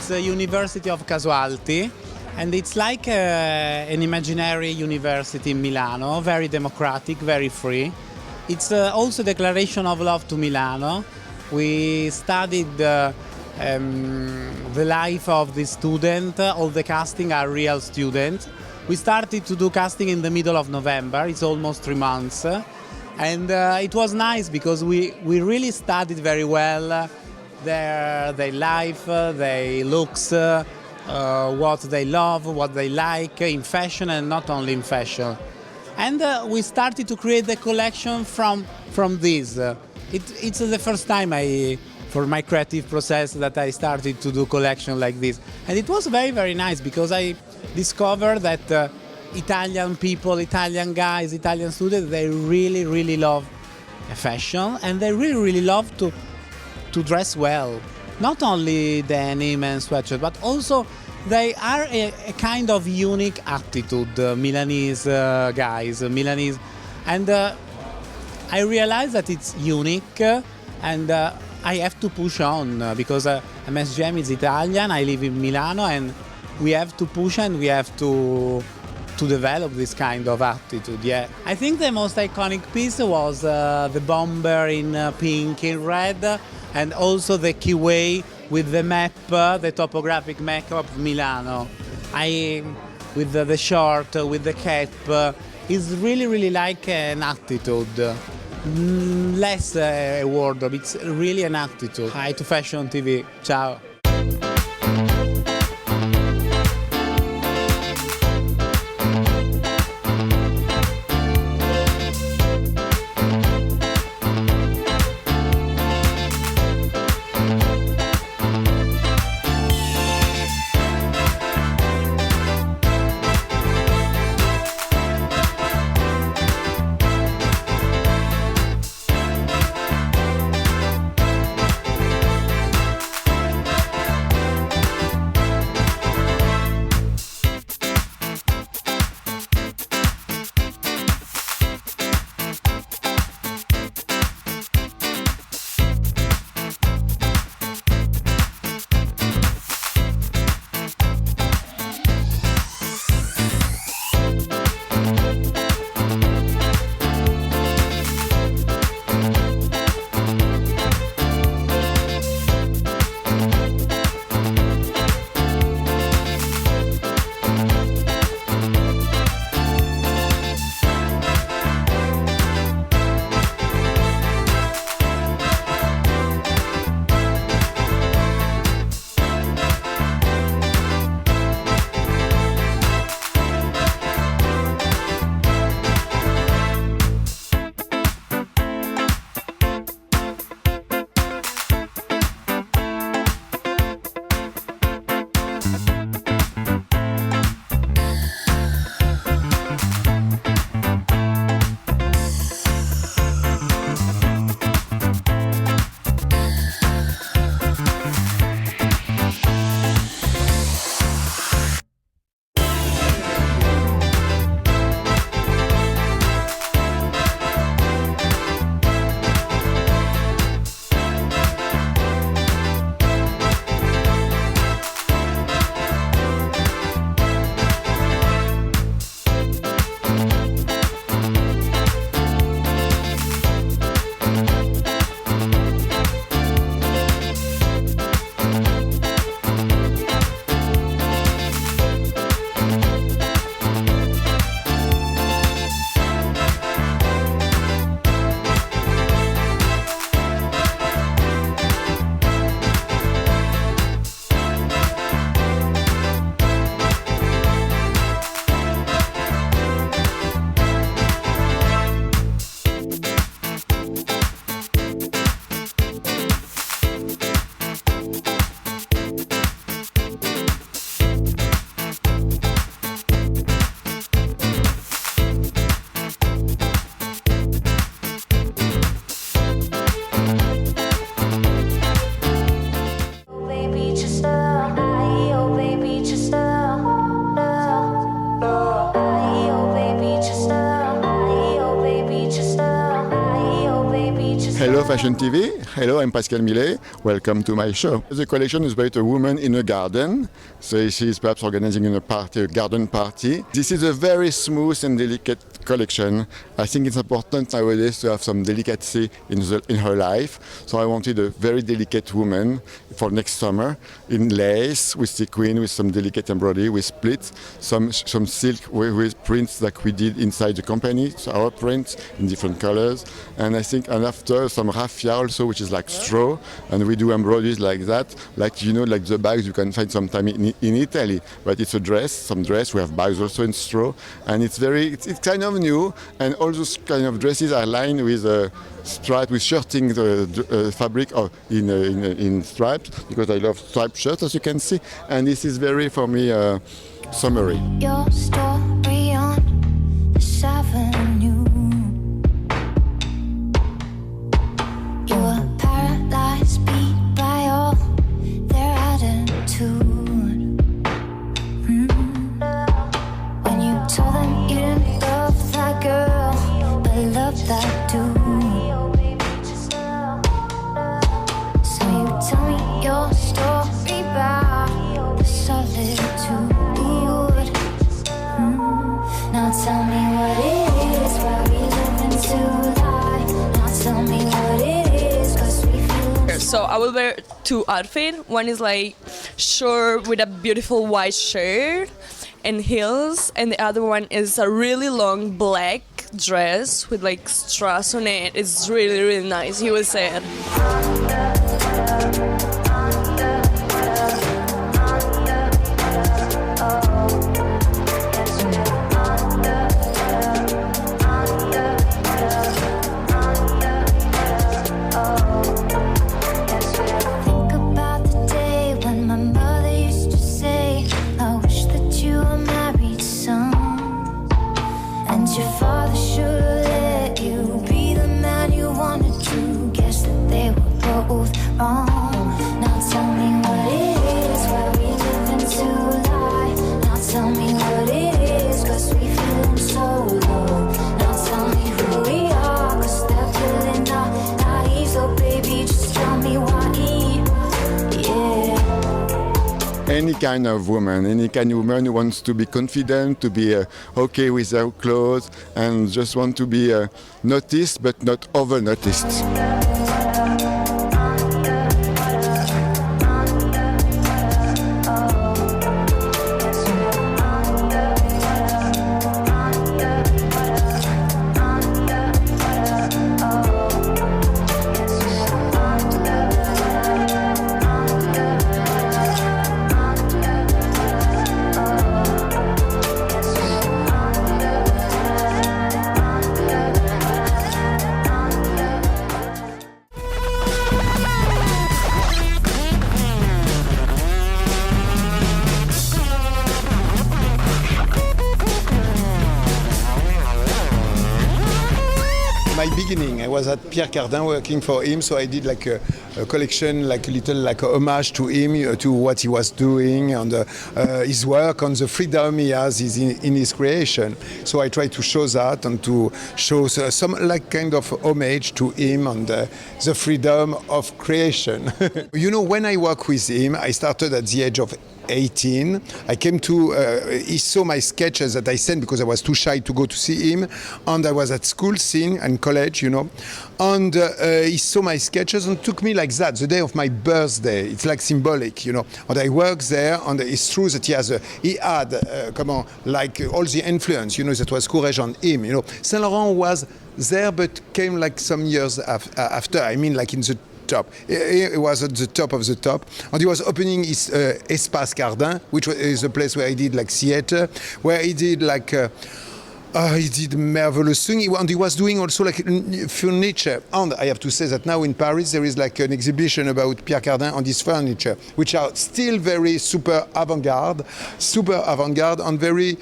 It's a University of Casualty, and it's like an imaginary university in Milano, very democratic, very free. It's also a declaration of love to Milano. We studied the life of the student. All the casting are real students. We started to do casting in the middle of November. It's almost 3 months. And it was nice because we really studied very well their life, their looks, what they love, what they like in fashion and not only in fashion. And we started to create the collection from this. It's the first time for my creative process that I started to do collection like this. And it was very, very nice because I discovered that Italian people, Italian guys, Italian students, they really, really love fashion and they really, really love to dress well. Not only denim and sweatshirt, but also they are a kind of unique attitude, Milanese guys, Milanese. And I realized that it's unique and I have to push on because MSGM is Italian, I live in Milano, and we have to push and we have to develop this kind of attitude, yeah. I think the most iconic piece was the bomber in pink and red, and also the keyway with the map, the topographic map of Milano. With the short, with the cap, it's really, really like an attitude. Less a wardrobe, it's really an attitude. Hi to Fashion TV, ciao. Fashion TV. Hello, I'm Pascal Millet. Welcome to my show. The collection is about a woman in a garden. So she is perhaps organizing a party, a garden party. This is a very smooth and delicate collection. I think it's important nowadays to have some delicacy in her life. So I wanted a very delicate woman for next summer in lace with sequin, with some delicate embroidery, with splits, some silk with prints like we did inside the company, so our prints in different colors. And I think, and after some raffia also, which is like straw, and we do embroideries like that, like like the bags you can find sometime in Italy. But it's a dress, some dress. We have bags also in straw, and it's kind of new. And all those kind of dresses are lined with stripe, with shirting the fabric or in stripes, because I love striped shirts, as you can see. And this is very, for me, summery. Your story on this avenue. You were paralyzed, beat by all their attitude. When you told them you didn't love that girl, but love that dude. So you tell me your story about the solitude. Now tell me what it is, why we living to lie. Now tell me what it is, 'cause we feel. So I will wear two outfits. One is like short with a beautiful white shirt and heels, and the other one is a really long black dress with like strass on it. It's really, really nice. He was saying. Any kind of woman who wants to be confident, to be okay with her clothes, and just want to be noticed but not over noticed. My beginning, I was at Pierre Cardin working for him, so I did like a collection, like a little like a homage to him, to what he was doing and his work, and the freedom he has in his creation. So I try to show that and to show some like kind of homage to him and the freedom of creation. When I work with him, I started at the age of 18. I came to, he saw my sketches that I sent because I was too shy to go to see him, and I was at school and college, and he saw my sketches and took me like that, the day of my birthday. It's like symbolic, and I worked there, and it's true that he had, like all the influence, that was courage on him, Saint Laurent was there, but came like some years after, like in the top. He was at the top of the top, and he was opening his Espace Cardin, which is a place where he did like theater, where he did like he did marvelous thing, and he was doing also like furniture. And I have to say that now in Paris there is like an exhibition about Pierre Cardin and his furniture, which are still very super avant-garde, and very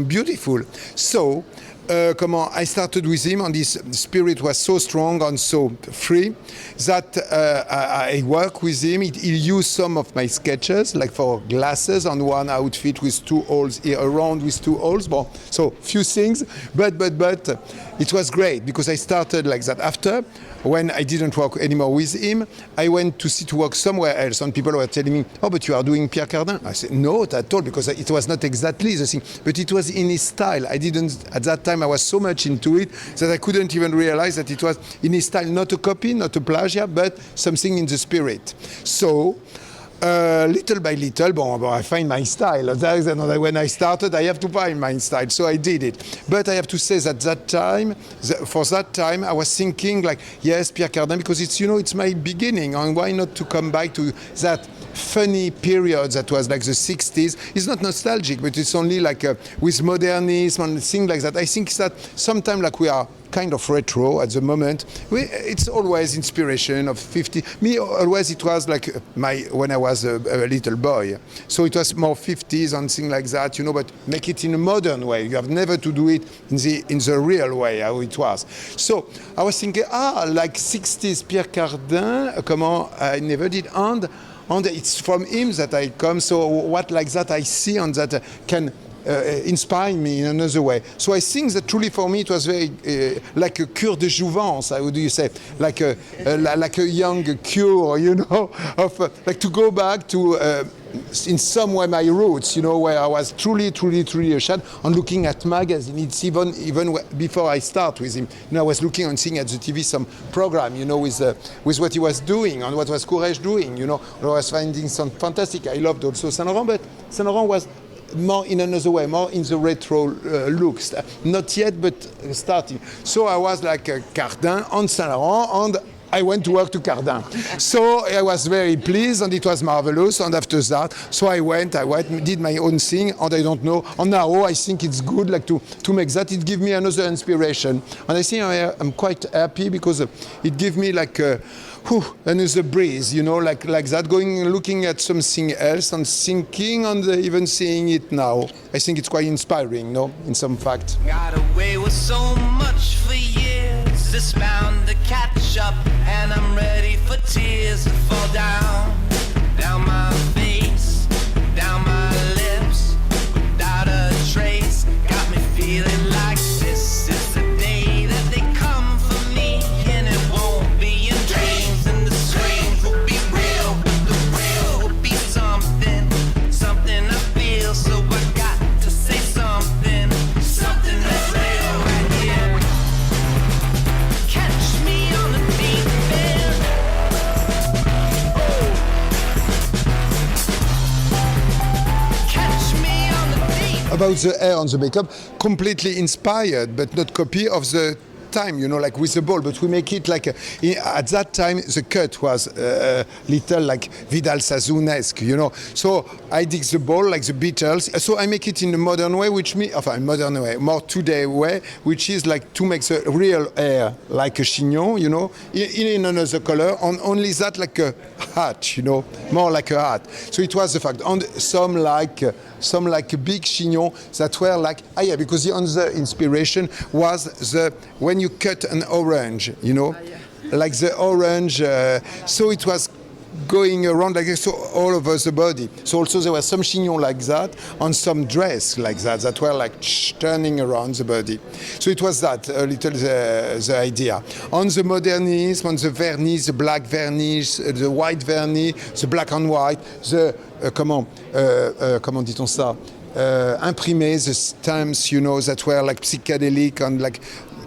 beautiful. So I started with him, and his spirit was so strong and so free that I work with him. He used some of my sketches, like for glasses, and one outfit with 2 holes here around with 2 holes. So few things, but it was great because I started like that. After, when I didn't work anymore with him, I went to work somewhere else, and people were telling me, "Oh, but you are doing Pierre Cardin." I said, "No, not at all," because it was not exactly the thing, but it was in his style. I didn't at that time. I was so much into it that I couldn't even realize that it was in his style, not a copy, not a plagiat, but something in the spirit. So. Little by little, I find my style. When I started, I have to find my style, so I did it. But I have to say that for that time, I was thinking like, yes, Pierre Cardin, because it's my beginning, and why not to come back to that funny period that was like the 60s. It's not nostalgic, but it's only like with modernism and things like that. I think that sometimes like we are kind of retro at the moment. It's always inspiration of 50. Me, always it was like when I was a little boy. So it was more 50s and things like that, but make it in a modern way. You have never to do it in the real way, how it was. So I was thinking, like 60s Pierre Cardin, comment I never did, and it's from him that I come. So what like that I see and that can inspire me in another way. So I think that truly for me it was very like a cure de jouvence. How do you say? Like a young cure, of like to go back to in some way my roots, where I was truly a child, and looking at magazine. It's even before I start with him. I was looking and seeing at the TV some program, with what he was doing and what was Courage doing. I was finding some fantastic. I loved also Saint Laurent, but Saint Laurent was more in another way, more in the retro looks. Not yet, but starting. So I was like Cardin on Saint Laurent, and I went to work to Cardin. So I was very pleased, and it was marvelous. And after that, so I went, did my own thing, and I don't know. And now I think it's good, like to make that. It gives me another inspiration, and I think I'm quite happy because it gives me like. Another breeze, like that, looking at something else and thinking and even seeing it now. I think it's quite inspiring, in some fact. Got away with so much for years, it's bound to catch up, and I'm ready for tears to fall down my face, down my lips, without a trace. Got me feeling like this is the day that they come for me, and it won't be in dreams, and the strange will be real, but the real will be something I feel, so I got to say something that's real right here. Catch me on the deep end. Catch me on the deep. About the hair and the makeup, completely inspired, but not copy of the time, like with the ball, but we make it like at that time the cut was little like Vidal Sassoon-esque, So I dig the ball like the Beatles. So I make it in a modern way, more today way, which is like to make the real hair like a chignon, in another color, and only that like a hat, more like a hat. So it was the fact, and some like a big chignon that were like because the other inspiration was when you cut an orange, like the orange. So it was going around like this, so all over the body. So also there was some chignon like that, and some dress like that were like turning around the body. So it was that a little the idea. On the modernism, on the vernis, the black vernis, the white vernis, the black and white, the comment dit-on ça? Imprimé, the stamps, that were like psychedelic and like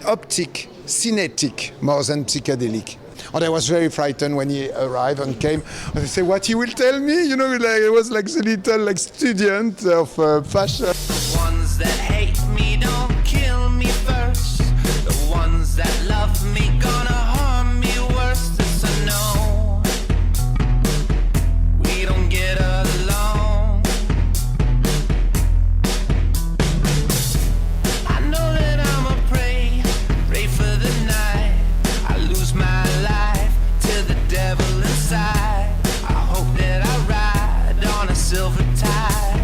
optic, cinetic, more than psychedelic. And I was very frightened when he arrived and came. And I said, what he will tell me? I was like the little student of fashion. The ones that hate me don't kill me first. The ones that love me gonna harm me worse. It's a no. We don't get along. I know that I'm a prey for the night. I lose my life to the devil inside. I hope that I ride on a silver tide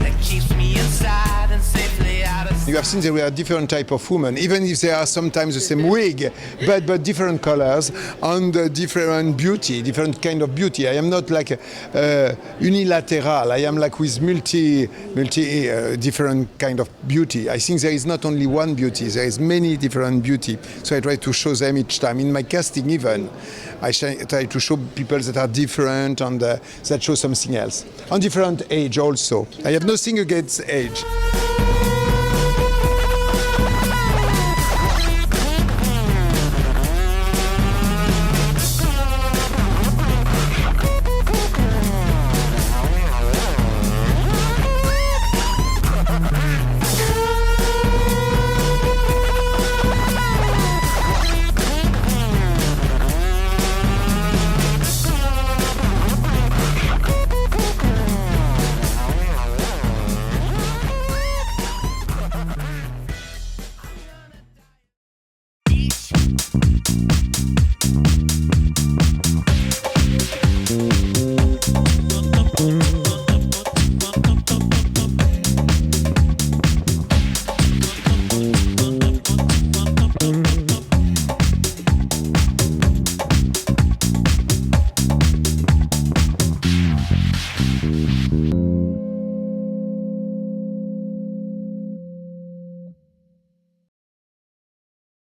that keeps me inside and safely out of sight. you have seen there were different type of women, even if they are sometimes the same wig, but different colors and different beauty, different kind of beauty. I am not like unilateral. I am like with multi different kind of beauty. I think there is not only one beauty. There is many different beauty. So I try to show them each time. In my casting even, I try to show people that are different and that show something else. On different age also. I have nothing against age.